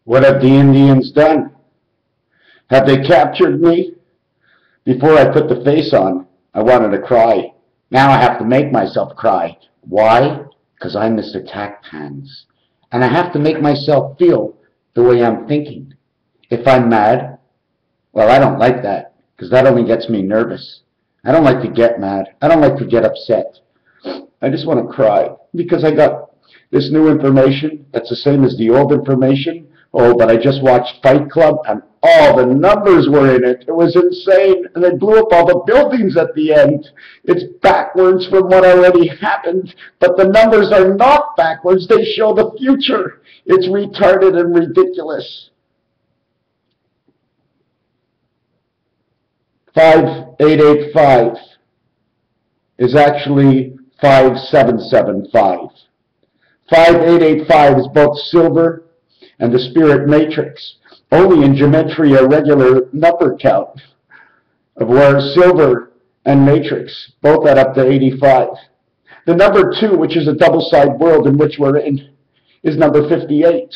What have the Indians done? Have they captured me? Before I put the face on, I wanted to cry. Now I have to make myself cry. Why? Because I'm Mr. Tacpans. And I have to make myself feel the way I'm thinking. If I'm mad, well, I don't like that, because that only gets me nervous. I don't like to get mad. I don't like to get upset. I just want to cry, because I got this new information that's the same as the old information. Oh, but I just watched Fight Club, and all the numbers were in it. It was insane, and they blew up all the buildings at the end. It's backwards from what already happened, but the numbers are not backwards. They show the future. It's retarded and ridiculous. 5885 is actually 5775. 5885 is both silver and the spirit matrix, only in geometry a regular number count, of where silver and matrix both add up to 85. The number 2, which is a double-side world in which we're in, is number 58.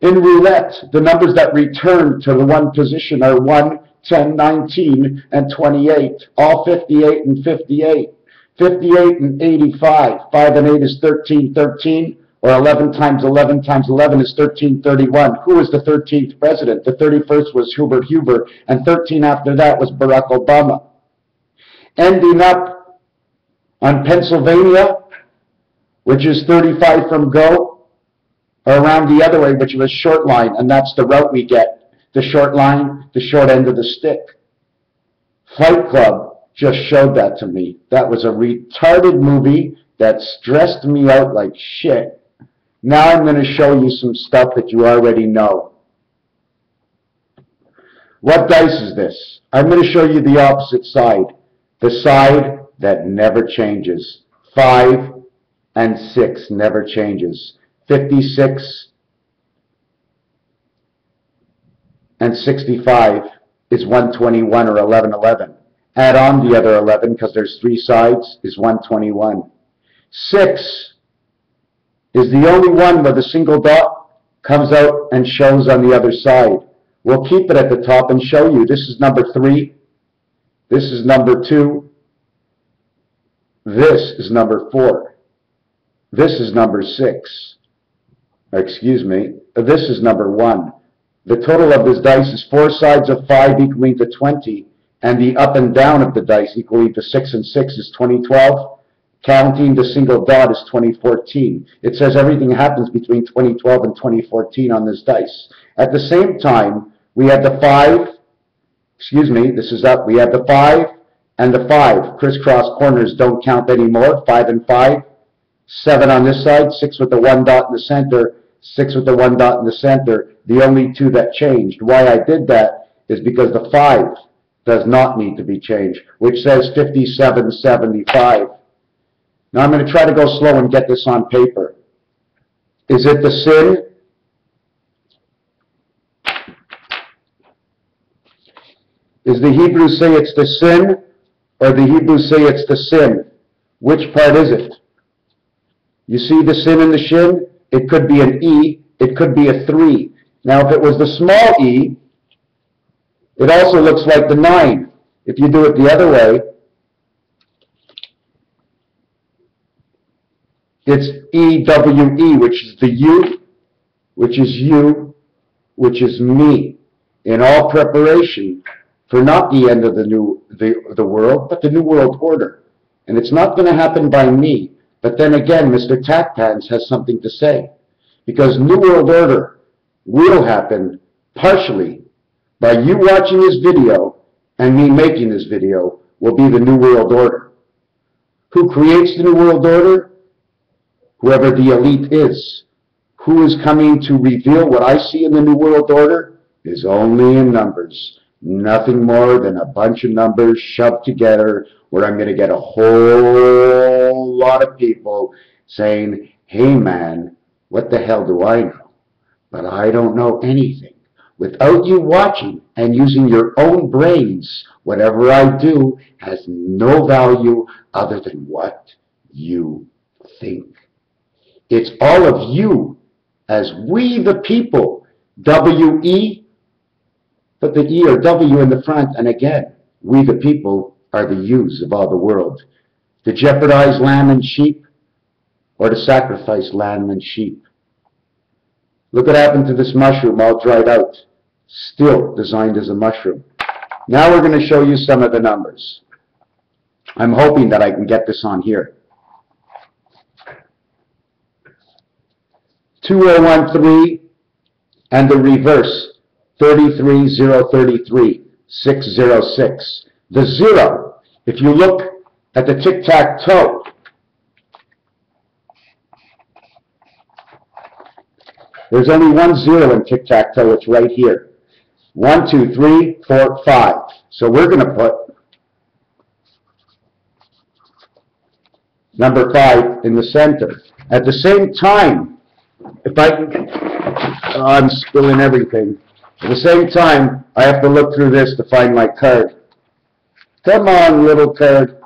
In roulette, the numbers that return to the one position are 1, 10, 19, and 28, all 58 and 58. 58 and 85, 5 and 8 is 13, 13, or 11 times 11 times 11 is 1331. Who was the 13th president? The 31st was Hoover, and 13 after that was Barack Obama. Ending up on Pennsylvania, which is 35 from go, or around the other way, which was short line, and that's the route we get. The short line, the short end of the stick. Fight Club just showed that to me. That was a retarded movie that stressed me out like shit. Now I'm going to show you some stuff that you already know. What dice is this? I'm going to show you the opposite side. The side that never changes. 5 and 6 never changes. 56 and 65 is 121 or 1111. Add on the other 11 because there's 3 sides is 121. 6 is the only one where the single dot comes out and shows on the other side. We'll keep it at the top and show you. This is number 3. This is number 2. This is number 4. This is number 6. Excuse me. This is number 1. The total of this dice is 4 sides of 5 equaling to 20, and the up and down of the dice equaling to 6 and 6 is 2012. Counting the single dot is 2014. It says everything happens between 2012 and 2014 on this dice. At the same time, we have the 5, excuse me, this is up. We have the 5 and the 5. Crisscross corners don't count anymore. 5 and 5. 7 on this side, 6 with the 1 dot in the center, 6 with the 1 dot in the center. The only 2 that changed. Why I did that is because the 5 does not need to be changed, which says 5775. Now I'm going to try to go slow and get this on paper. Is it the sin? Is the Hebrews say it's the sin, or the Hebrews say it's the sin? Which part is it? You see the sin in the shin? It could be an E, it could be a 3. Now if it was the small e, it also looks like the 9. If you do it the other way, it's E-W-E, which is the you, which is you, which is me, in all preparation for not the end of the world, but the New World Order. And it's not going to happen by me. But then again, Mr. Tacpans has something to say. Because New World Order will happen partially by you watching this video and me making this video will be the New World Order. Who creates the New World Order? Whoever the elite is. Who is coming to reveal what I see in the New World Order is only in numbers. Nothing more than a bunch of numbers shoved together where I'm going to get a whole lot of people saying, hey man, what the hell do I know? But I don't know anything. Without you watching and using your own brains, whatever I do has no value other than what you think. It's all of you, as we the people, W-E, put the E or W in the front, and again, we the people are the yous of all the world. To jeopardize lamb and sheep, or to sacrifice lamb and sheep. Look what happened to this mushroom, all dried out, still designed as a mushroom. Now we're going to show you some of the numbers. I'm hoping that I can get this on here. 2013 and the reverse, 33033, 606. The 0, if you look at the tic-tac-toe, there's only one 0 in tic-tac-toe, it's right here. 1, 2, 3, 4, 5. So we're going to put number 5 in the center. At the same time, if I can, I'm spilling everything. At the same time, I have to look through this to find my card. Come on, little card.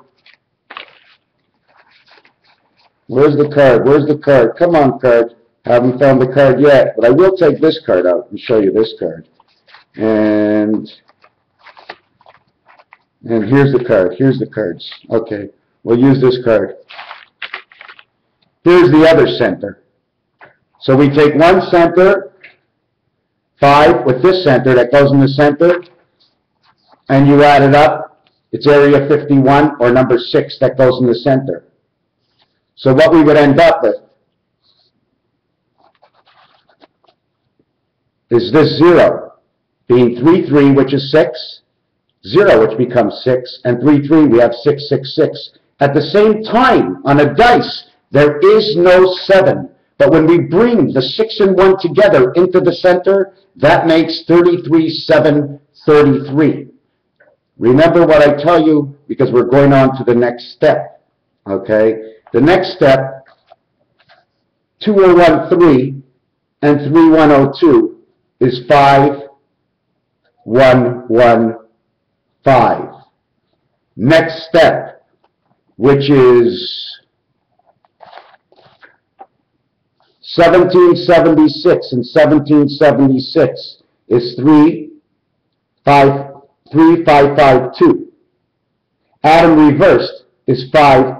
Where's the card? Where's the card? Come on, card. Haven't found the card yet, but I will take this card out and show you this card. And here's the card. Here's the cards. Okay, we'll use this card. Here's the other center. So we take one center, 5 with this center that goes in the center, and you add it up. It's area 51, or number 6 that goes in the center. So what we would end up with is this 0 being 3, 3, which is 6, 0, which becomes 6, and 3, 3, we have 6, 6, 6. At the same time, on a dice, there is no 7. But when we bring the 6 and 1 together into the center, that makes 33, 7, 33. Remember what I tell you, because we're going on to the next step. Okay? The next step, 2013 and 3102 is 5, 1, 1, 5. Next step, which is 1776 and 1776 is 3, 5, 3, 5, 5, 2. Atom reversed is 5,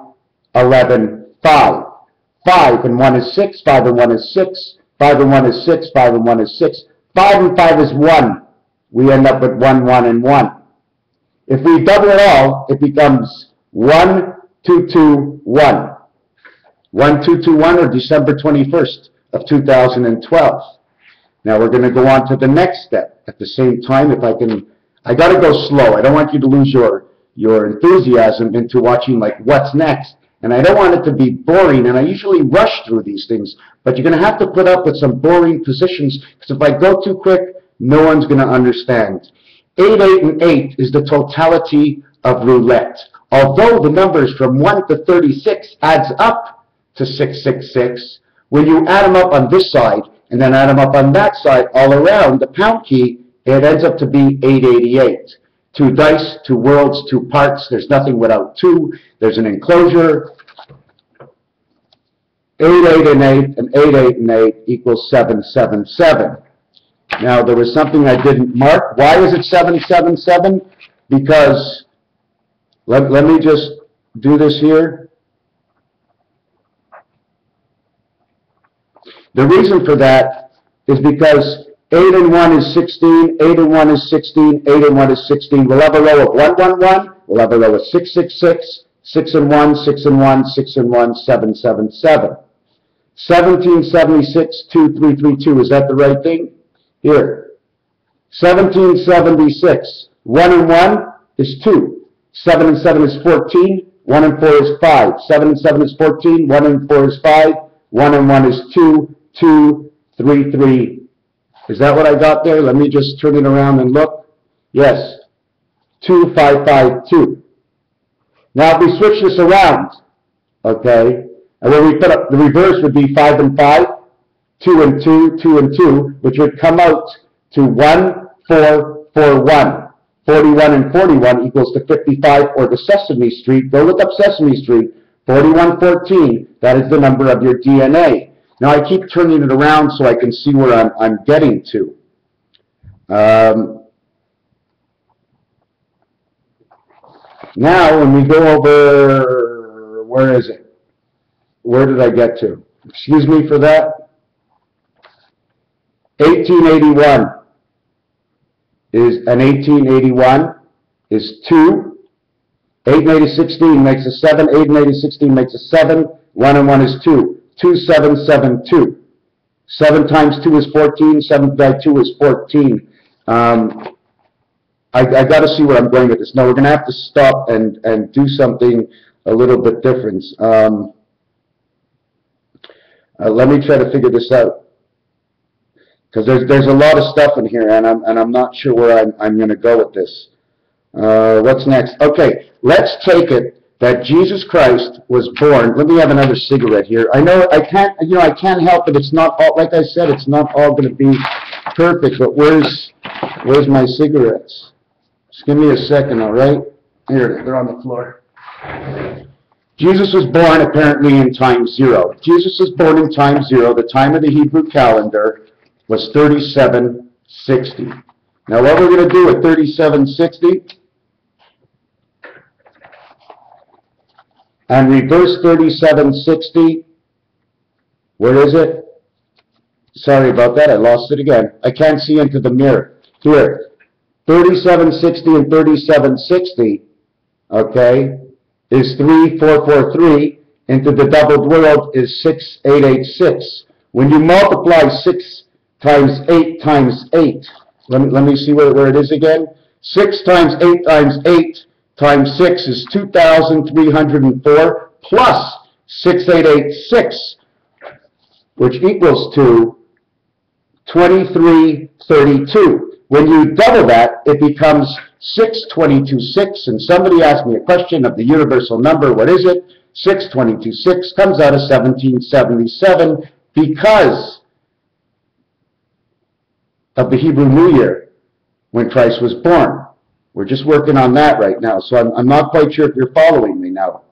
11, 5. 5 and 1 is 6, 5 and 1 is 6, 5 and 1 is 6, 5 and 1 is 6, 5 and 5 is 1. We end up with 1, 1, and 1. If we double it all, it becomes 1, 2, 2, 1. 1221 or December 21st of 2012. Now we're going to go on to the next step. At the same time, if I can, I got to go slow. I don't want you to lose your enthusiasm into watching like what's next. And I don't want it to be boring, and I usually rush through these things. But you're going to have to put up with some boring positions, because if I go too quick, no one's going to understand. 8, 8, and 8 is the totality of roulette. Although the numbers from 1 to 36 adds up to 666, when you add them up on this side and then add them up on that side all around the pound key, it ends up to be 888. 2 dice, 2 worlds, 2 parts. There's nothing without 2. There's an enclosure. 8, 8, and 8, and 8, 8, and 8 equals 777. Now, there was something I didn't mark. Why is it 777? Because, let me just do this here. The reason for that is because 8 and 1 is 16, 8 and 1 is 16, 8 and 1 is 16. We'll have a row of 111, we'll have a row of 666, 6 and 1, 6 and 1, 6 and 1, 777. 1776, 2332, is that the right thing? Here. 1776, 1 and 1 is 2. 7 and 7 is 14, 1 and 4 is 5. 7 and 7 is 14, 1 and 4 is 5, 1 and 1 is 2, 2, 3, 3. Is that what I got there? Let me just turn it around and look. Yes. 2, 5, 5, 2. Now if we switch this around, okay, and when we put up, the reverse would be 5 and 5, 2 and 2, 2 and 2, which would come out to 1, 4, 4, 1. 41 and 41 equals to 55, or the Sesame Street. Go look up Sesame Street. 4114, that is the number of your DNA. Now I keep turning it around so I can see where I'm getting to. Now, when we go over, where is it? Where did I get to? Excuse me for that. 1881 is, and 1881 is 2. 8 and 8 is 16, makes a 7. 8 and 8 is 16, makes a 7. 1 and 1 is 2. 2, 7, 7, 2. 7 times 2 is 14. 7 by 2 is 14. I got to see where I'm going with this. Now, we're going to have to stop and do something a little bit different. Let me try to figure this out. Because there's a lot of stuff in here, and I'm not sure where I'm going to go with this. What's next? Okay, let's take it that Jesus Christ was born. Let me have another cigarette here. I know I can't help it. It's not all, like I said, it's not all going to be perfect. But where's my cigarettes? Just give me a second, all right? Here, they're on the floor. Jesus was born apparently in time 0. Jesus was born in time 0. The time of the Hebrew calendar was 3760. Now, what we're going to do at 3760 and reverse 3760, where is it? Sorry about that, I lost it again. I can't see into the mirror. Here, 3760 and 3760, okay, is 3443, into the doubled world is 6886. When you multiply 6 times 8 times 8, let me see where it is again. 6 times 8 times 8 times 6 is 2,304 plus 6886, which equals to 2332. When you double that, it becomes 6226. And somebody asked me a question of the universal number. What is it? 6226 comes out of 1777 because of the Hebrew New Year when Christ was born. We're just working on that right now, so I'm not quite sure if you're following me now.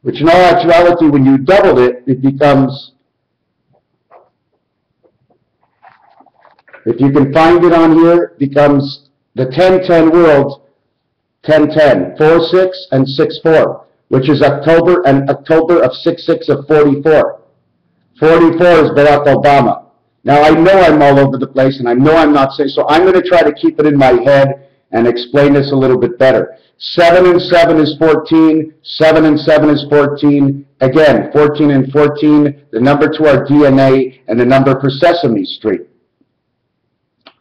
Which in all actuality, when you double it, it becomes, if you can find it on here, it becomes the 1010 world, 1010, 46 and 64, which is October of 66 of 44. 44 is Barack Obama. Now, I know I'm all over the place, and I know I'm not saying, so I'm going to try to keep it in my head and explain this a little bit better. 7 and 7 is 14. 7 and 7 is 14. Again, 14 and 14, the number to our DNA, and the number for Sesame Street.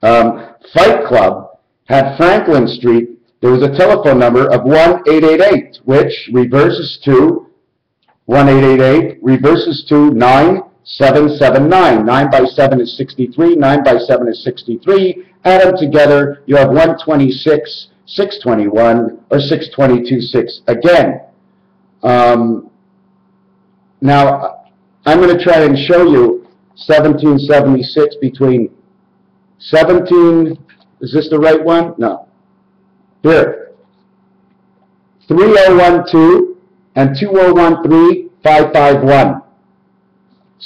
Fight Club had Franklin Street. There was a telephone number of 1-888, which reverses to 1-888, reverses to 9779. 9 by 7 is 63. 9 by 7 is 63. Add them together, you have 126, 621, or 622.6 again. Now, I'm going to try and show you 1776 between 17, is this the right one? No. Here. 3012 and 2013, 551.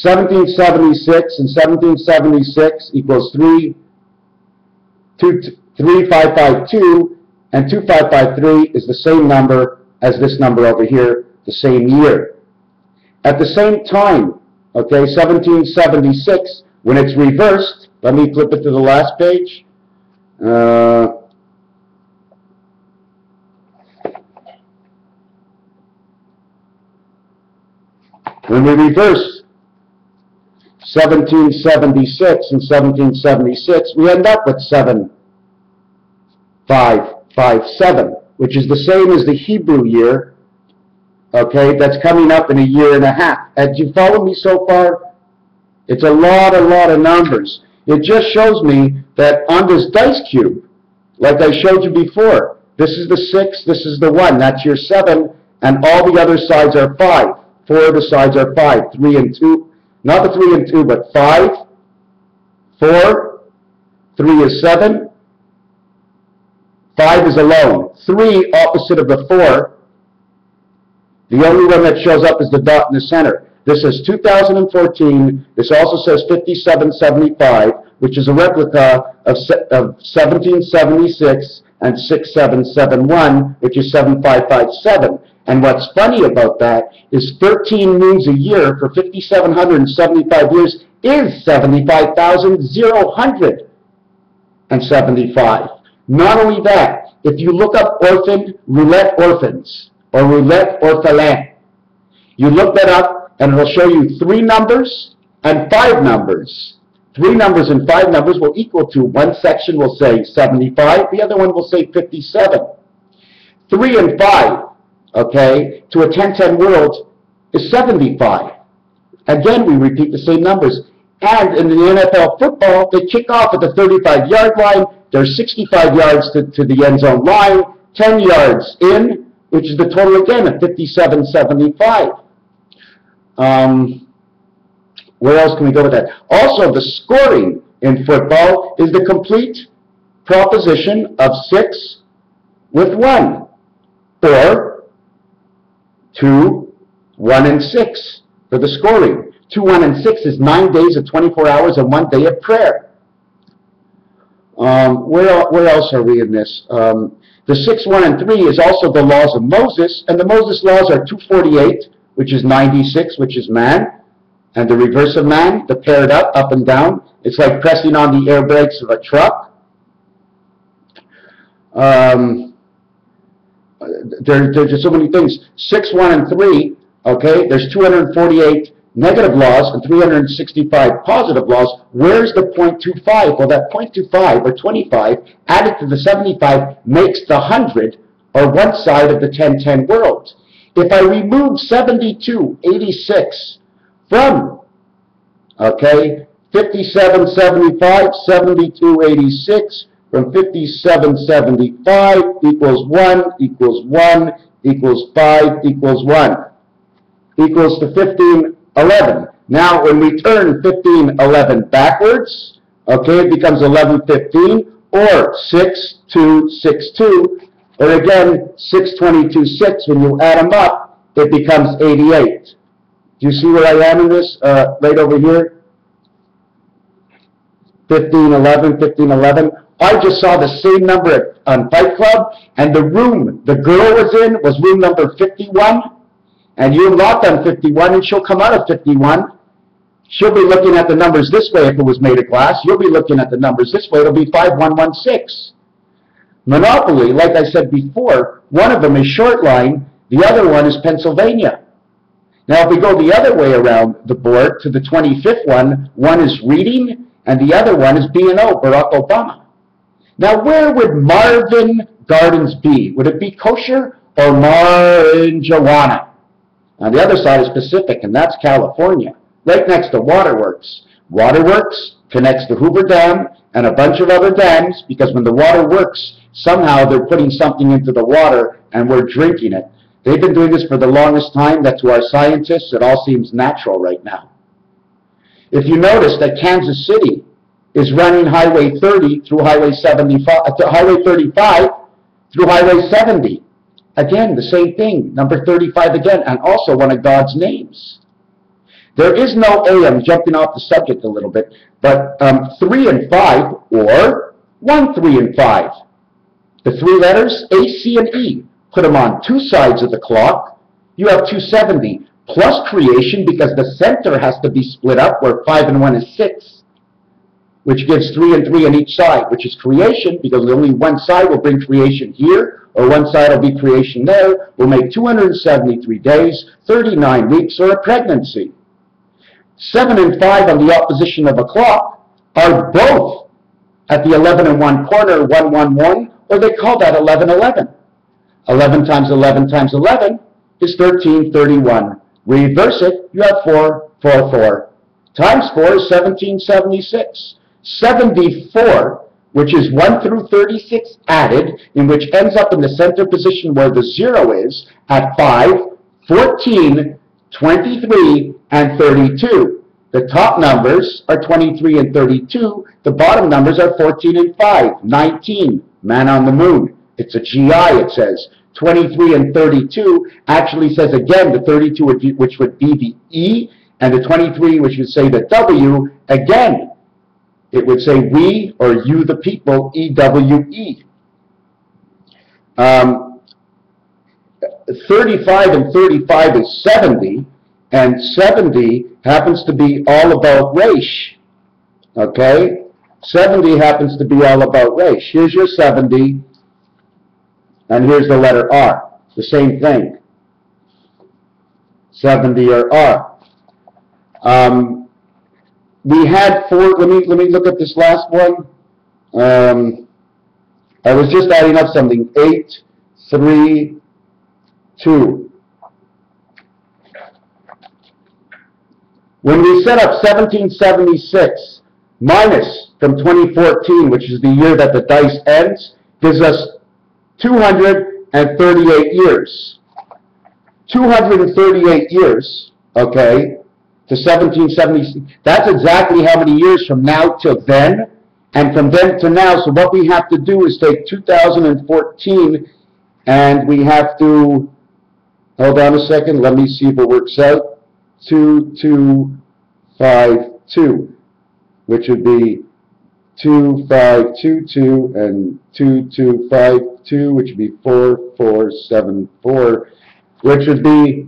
1776 and 1776 equals 3552, and 2553 is the same number as this number over here, the same year. At the same time, okay, 1776, when it's reversed, let me flip it to the last page. When we reverse 1776 and 1776, we end up with 7557, which is the same as the Hebrew year, okay, that's coming up in a year and a half. And you follow me so far? It's a lot of numbers. It just shows me that on this dice cube, like I showed you before, this is the 6, this is the 1, that's your 7, and all the other sides are 5. 4 of the sides are 5, 3 and 2. Not the 3 and 2, but 5, 4, 3 is 7, 5 is alone. 3 opposite of the 4. The only one that shows up is the dot in the center. This is 2014. This also says 5775, which is a replica of 1776 and 6771, which is 7557. And what's funny about that is 13 moons a year for 5,775 years is 75,075. Not only that, if you look up orphan, roulette orphans, or roulette orphelin, you look that up and it'll show you 3 numbers and 5 numbers. 3 numbers and 5 numbers will equal to, one section will say 75, the other one will say 57. 3 and 5, okay, to a 10-10 world is 75. Again, we repeat the same numbers. And in the NFL football, they kick off at the 35-yard line. There's 65 yards to the end zone line, 10 yards in, which is the total again of 57-75. Where else can we go with that? Also, the scoring in football is the complete proposition of 6 with 1, or 2, 1, and 6 for the scoring. 2, 1, and 6 is 9 days of 24 hours and 1 day of prayer. Where else are we in this? The 6, 1, and 3 is also the laws of Moses, and the Moses laws are 248, which is 96, which is man, and the reverse of man, the paired up and down. It's like pressing on the air brakes of a truck. There's just so many things. 6, 1, and 3, okay, there's 248 negative laws and 365 positive laws. Where's the 0.25? Well, that 0.25 or 25 added to the 75 makes the 100, or one side of the 10-10 world. If I remove 7286 from, okay, 5775, 7286 from 5775 equals 1 equals 1 equals 5 equals 1 equals to 1511. Now, when we turn 1511 backwards, okay, it becomes 1115 or 6262, or again 6226. When you add them up, it becomes 88. Do you see where I am in this? Right over here. 1511. I just saw the same number on Fight Club, and the room the girl was in was room number 51, and you're locked on 51, and she'll come out of 51. She'll be looking at the numbers this way if it was made of glass. You'll be looking at the numbers this way. It'll be 5116. Monopoly, like I said before, one of them is short line, the other one is Pennsylvania. Now, if we go the other way around the board to the 25th one is reading, and the other one is B&O, Barack Obama. Now, where would Marvin Gardens be? Would it be kosher or marijuana? On the other side is Pacific, and that's California, right next to Waterworks. Waterworks connects the Hoover Dam and a bunch of other dams, because when the water works, somehow they're putting something into the water and we're drinking it. They've been doing this for the longest time, that to our scientists it all seems natural right now. If you notice that Kansas City is running Highway 30 through Highway 75, Highway 35 through Highway 70. Again, the same thing, number 35 again, and also one of God's names. There is no A, I'm jumping off the subject a little bit, but 3 and 5, or 1, 3, and 5. The 3 letters, A, C, and E. Put them on 2 sides of the clock. You have 270, plus creation, because the center has to be split up, where 5 and 1 is 6, which gives 3 and 3 on each side, which is creation, because only one side will bring creation here, or one side will be creation there, will make 273 days, 39 weeks, or a pregnancy. 7 and 5 on the opposition of a clock are both at the 11 and 1 corner, 1, 1, 1, or they call that 11, 11. 11 times 11 times 11 is 1331. Reverse it, you have 4, 4, 4. Times 4 is 1776. 74, which is 1 through 36 added, in which ends up in the center position where the 0 is, at 5, 14, 23, and 32. The top numbers are 23 and 32. The bottom numbers are 14 and 5, 19. Man on the moon. It's a GI, it says. 23 and 32 actually says again the 32, which would be the E, and the 23, which would say the W, again, it would say we or you the people, EWE. 35 and 35 is 70, and 70 happens to be all about Resh. Okay? 70 happens to be all about Resh. Here's your 70, and here's the letter R. The same thing. 70 or R. We had four. Let me look at this last one. I was just adding up something. 8, 3, 2. When we set up 1776 minus from 2014, which is the year that the dice ends, gives us 238 years. 238 years, okay, to 1776. That's exactly how many years from now till then, and from then to now. So what we have to do is take 2014, and we have to, hold on a second, let me see if it works out. 2252, which would be 2522 and 2252, which would be 4474, which would be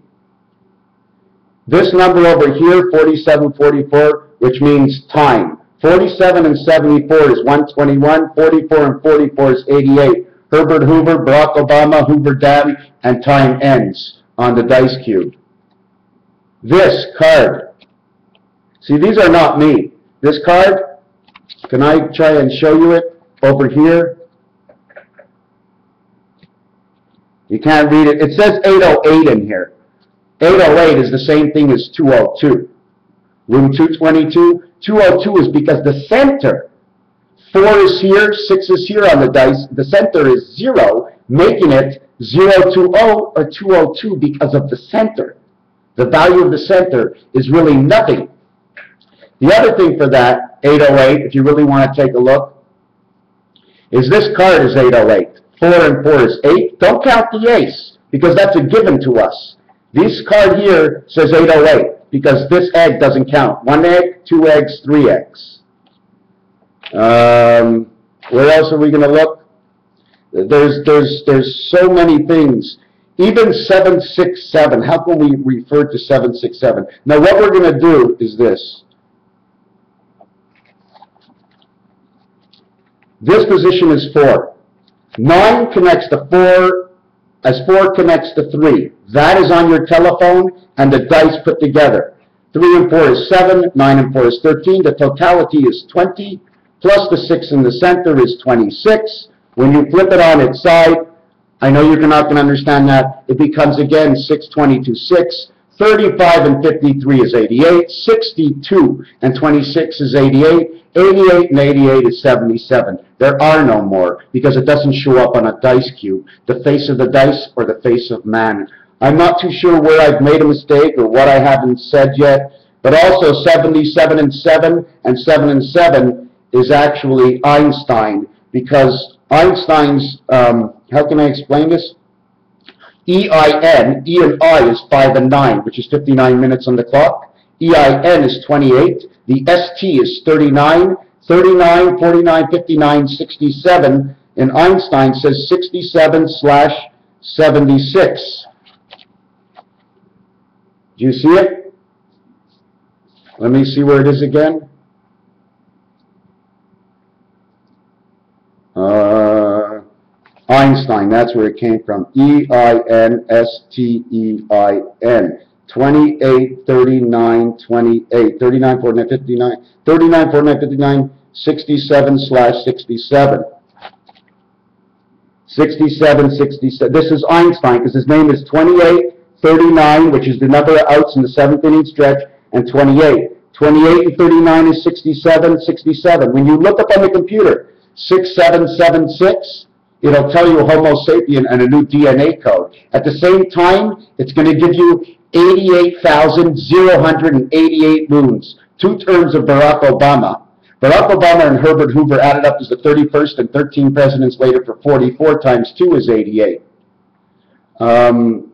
this number over here, 4744, which means time. 47 and 74 is 121, 44 and 44 is 88. Herbert Hoover, Barack Obama, Hoover Daddy, and time ends on the dice cube. This card, see, these are not me. This card, can I try and show you it over here? You can't read it. It says 808 in here. 808 is the same thing as 202. Room 222. 202 is because the center, 4 is here, 6 is here on the dice. The center is 0, making it 020 or 202 because of the center. The value of the center is really nothing. The other thing for that, 808, if you really want to take a look, is this card is 808. 4 and 4 is 8. Don't count the ace, because that's a given to us. This card here says 808, because this egg doesn't count. 1 egg, 2 eggs, 3 eggs. Where else are we going to look? There's so many things. Even 767, how can we refer to 767? Now what we're going to do is this. This position is 4. 9 connects to 4 as 4 connects to 3. That is on your telephone and the dice put together. 3 and 4 is 7, 9 and 4 is 13. The totality is 20, plus the 6 in the center is 26. When you flip it on its side, I know you're not going to understand that. It becomes again 622, 6. 35 and 53 is 88. 62 and 26 is 88. 88 and 88 is 77. There are no more because it doesn't show up on a dice cube. The face of the dice or the face of man. I'm not too sure where I've made a mistake or what I haven't said yet. But also 77 and 7 and 7 and 7 is actually Einstein, because Einstein's, how can I explain this? EIN, E and I is 5 and 9, which is 59 minutes on the clock. EIN is 28. The ST is 39. 39, 49, 59, 67. And Einstein says 67/76. Do you see it? Let me see where it is again. Einstein, that's where it came from. EINSTEIN. 28, 39, 28. 39, 49, 59. 39, 49, 59, 67/67. 67, 67. This is Einstein, because his name is 28, 39, which is the number of outs in the 7th inning stretch, and 28. 28 and 39 is 67, 67. When you look up on the computer, 6776, it'll tell you Homo sapien and a new DNA code. At the same time, it's going to give you 88,088 moons. 2 terms of Barack Obama. Barack Obama and Herbert Hoover added up as the 31st, and 13 presidents later for 44 times 2 is 88. I don't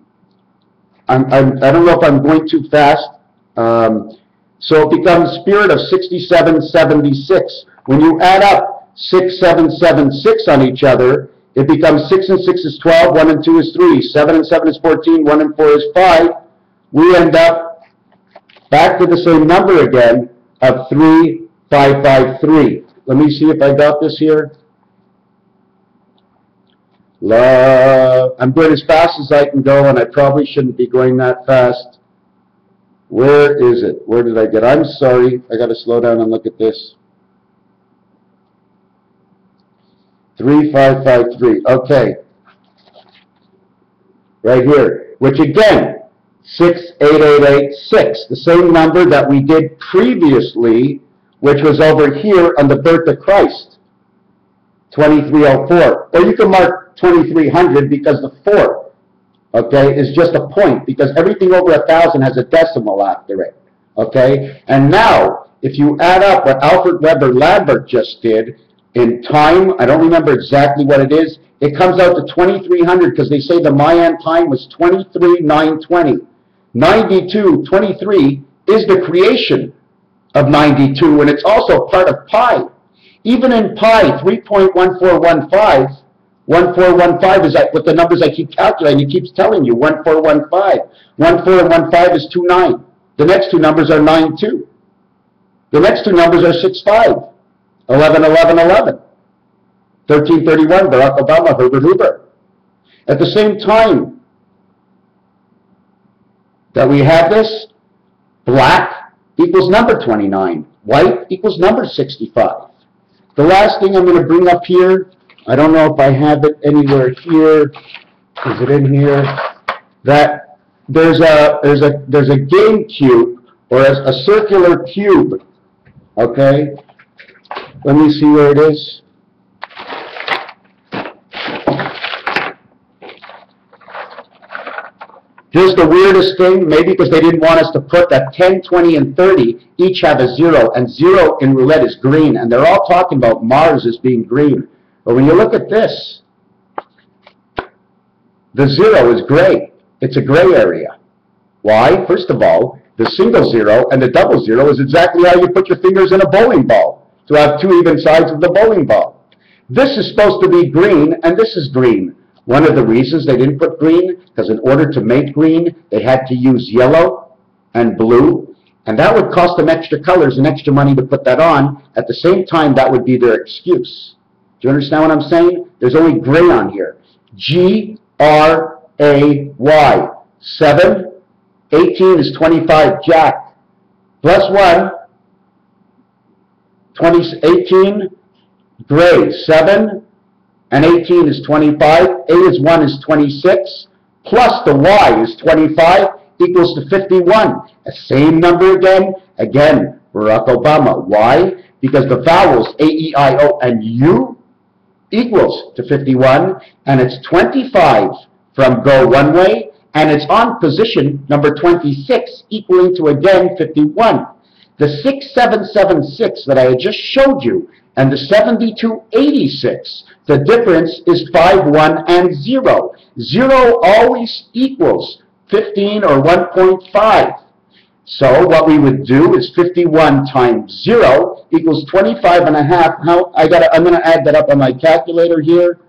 know if I'm going too fast. So it becomes spirit of 6776. When you add up 6, 7, 7, 6 on each other, it becomes 6 and 6 is 12, 1 and 2 is 3, 7 and 7 is 14, 1 and 4 is 5. We end up back to the same number again of 3, 5, 5, 3. Let me see if I got this here. I'm going as fast as I can go, and I probably shouldn't be going that fast. Where is it? Where did I get? I'm sorry. I got to slow down and look at this. 3, 5, 5, 3. Okay. Right here. Which again, 6, 8, 8, 8, 6. The same number that we did previously, which was over here on the birth of Christ. 2304. Or you can mark 2300 because the 4, okay, is just a point, because everything over 1,000 has a decimal after it, okay? And now, if you add up what Alfred Weber Lambert just did in time, I don't remember exactly what it is, it comes out to 2300, because they say the Mayan time was 23,920. 92, 23 is the creation of 92, and it's also part of pi. Even in pi, 3.1415, 1415 is what the numbers I keep calculating. It keeps telling you 1415. 1415 is 29. The next two numbers are 92. The next two numbers are 65. 11, 11, 11. 1331, Barack Obama, Herbert Hoover. At the same time that we have this, black equals number 29. White equals number 65. The last thing I'm going to bring up here, I don't know if I have it anywhere here. Is it in here? That there's a game cube, or a circular cube. Okay. Let me see where it is. Here's the weirdest thing, maybe because they didn't want us to put that 10, 20, and 30 each have a 0, and 0 in roulette is green, and they're all talking about Mars as being green. But when you look at this, the 0 is gray. It's a gray area. Why? First of all, the single 0 and the double 0 is exactly how you put your fingers in a bowling ball, to have two even sides of the bowling ball. This is supposed to be green, and this is green. One of the reasons they didn't put green, because in order to make green, they had to use yellow and blue, and that would cost them extra colors and extra money to put that on. At the same time, that would be their excuse. Do you understand what I'm saying? There's only gray on here. G-R-A-Y. 7, 18 is 25, Jack. Plus 1, 18, gray. 7 and 18 is 25. 8 is 1 is 26. Plus the Y is 25 equals to 51. The same number again. Again, Barack Obama. Why? Because the vowels A, E, I, O, and U equals to 51, and it's 25 from go one way, and it's on position number 26, equaling to, again, 51. The 6776 that I had just showed you, and the 7286, the difference is 5, 1, and 0. 0 always equals 15 or 1.5. So what we would do is 51 times 0 equals 25 and a half. Now I'm going to add that up on my calculator here.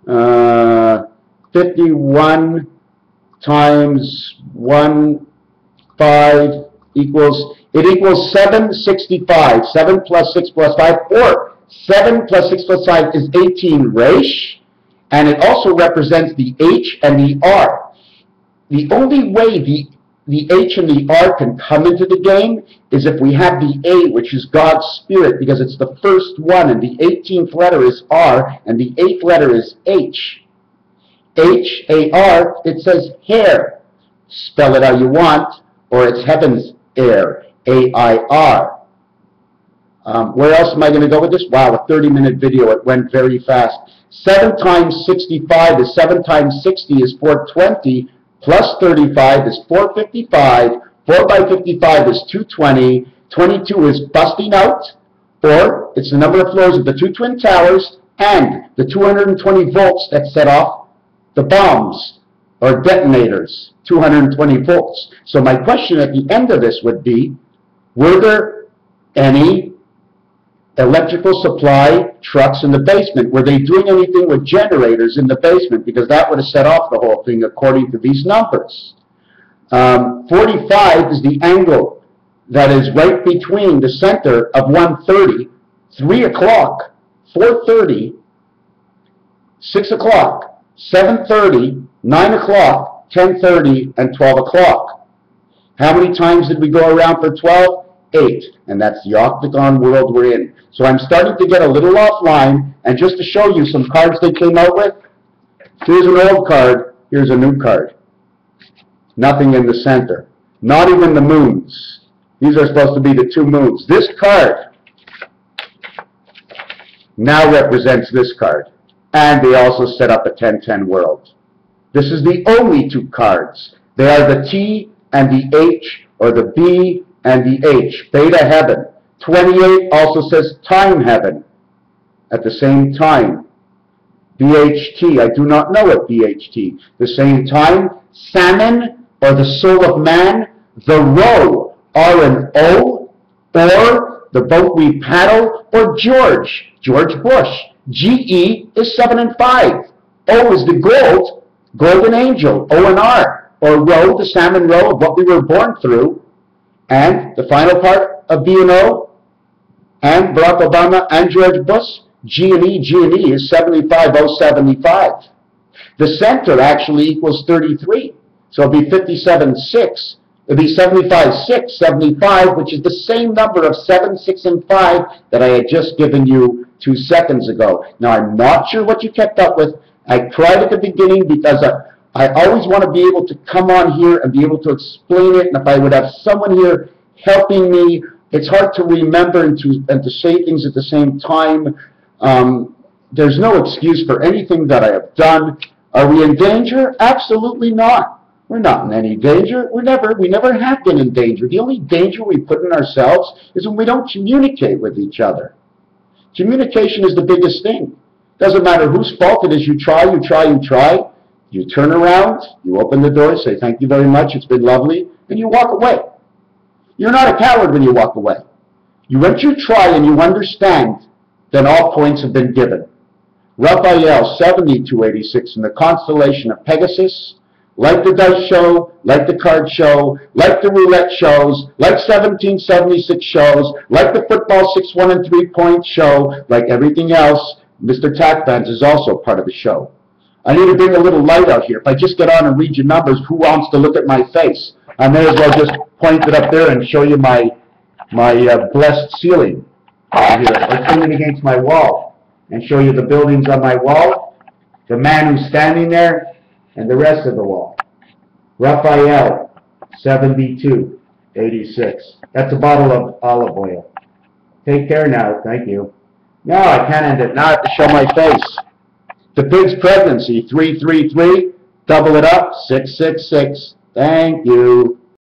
51 times 1, 5 equals, it equals 765. 7 plus 6 plus 5, or 7 plus 6 plus 5 is 18 resh, and it also represents the H and the R. The only way the H and the R can come into the game is if we have the A, which is God's Spirit, because it's the first one, and the 18th letter is R, and the 8th letter is H. H-A-R, it says hair. Spell it how you want, or it's heaven's air, A-I-R. Where else am I going to go with this? Wow, a 30-minute video. It went very fast. 7 times 65 is 7 times 60 is 420, plus 35 is 455, 4 by 55 is 220, 22 is busting out, or it's the number of floors of the two twin towers, and the 220 volts that set off the bombs, or detonators, 220 volts. So my question at the end of this would be, were there any electrical supply trucks in the basement. Were they doing anything with generators in the basement? Because that would have set off the whole thing according to these numbers. 45 is the angle that is right between the center of 1:30, 3 o'clock, 4:30, 6 o'clock, 7:30, 9 o'clock, 10:30, and 12 o'clock. How many times did we go around for 12? 8. And that's the octagon world we're in. So I'm starting to get a little offline, and just to show you some cards they came out with, here's an old card, here's a new card. Nothing in the center. Not even the moons. These are supposed to be the 2 moons. This card now represents this card. And they also set up a 10-10 world. This is the only 2 cards. They are the T and the H, or the B and the H. Beta heaven. 28 also says time heaven. At the same time. BHT. I do not know what BHT. The same time. Salmon, or the soul of man. The row, R&O, or the boat we paddle, or George Bush. GE is 7 and 5. O is the gold, golden angel, O and R, or row, the salmon row of what we were born through. And the final part of B and O, and Barack Obama and George Bush, G and E is 75,075. The center actually equals 33. So it'll be 57.6. It'll be 75.6, 75, which is the same number of 7, 6, and 5 that I had just given you 2 seconds ago. Now, I'm not sure what you kept up with. I tried at the beginning because I always want to be able to come on here and be able to explain it. And if I would have someone here helping me, it's hard to remember and to say things at the same time. There's no excuse for anything that I have done. Are we in danger? Absolutely not. We're not in any danger. We never have been in danger. The only danger we put in ourselves is when we don't communicate with each other. Communication is the biggest thing. Doesn't matter whose fault it is. You try. You turn around, you open the door, say thank you very much, it's been lovely, and you walk away. You're not a coward when you walk away. Once you try and you understand, then all points have been given. Raphael 7286 in the constellation of Pegasus, like the dice show, like the card show, like the roulette shows, like 1776 shows, like the football 6-1 and 3-point show, like everything else, MRTACPANS is also part of the show. I need to bring a little light out here. If I just get on and read your numbers, who wants to look at my face? I may as well just point it up there and show you my blessed ceiling here, or turn it against my wall and show you the buildings on my wall, the man who's standing there, and the rest of the wall. Raphael 7286. That's a bottle of olive oil. Take care now. Thank you. No, I can't end it. Now I have to show my face. The pig's pregnancy, 333, double it up, 666. Thank you.